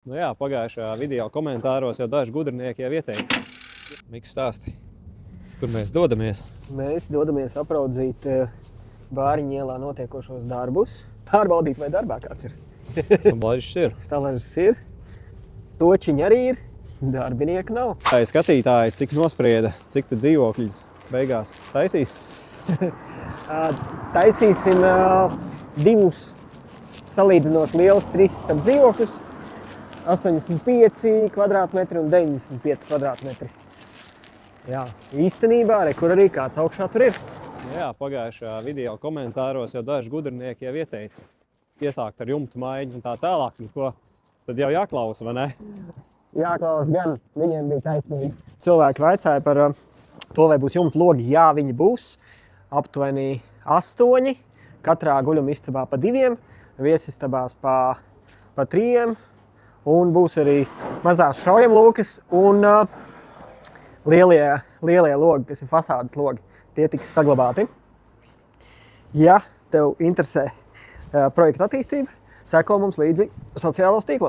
Nu jā, pagājušajā video komentāros jau daži gudrinieki jau ieteica. Miks stāsti, kur mēs dodamies? Mēs dodamies apraudzīt Bāriņu ielā notiekošos darbus. Pārbaudīt, vai darbā kāds ir. Blažs ir. Stalažas ir, točiņi arī ir, darbinieki nav. Vai skatītāji, cik nosprieda, cik te dzīvokļus beigās taisīs? Taisīsim divus salīdzinoši lielus 300 dzīvokļus, 85 kvadrātmetri un 95 kvadrātmetri. Jā, īstenībā, kur arī kāds augšā tur ir. Jā, pagājušajā video komentāros jau daži gudrinieki jau ieteica iesākt ar jumtu maiņu un tā tālāk. Ko tad jau jāklausa, vai ne? Jāklausa gan, viņiem bija taisnība. Cilvēki vaicāja par to, vai būs jumta logi. Jā, viņi būs. Aptuveni 8, katrā guļamistabā pa 2, viesistabās pa 3, un būs arī mazās šaujamlūkas un lielie logi, kas ir fasādes logi. Tie tiks saglabāti. Ja tev interesē projekta attīstība, seko mums līdzi sociālos tīklos.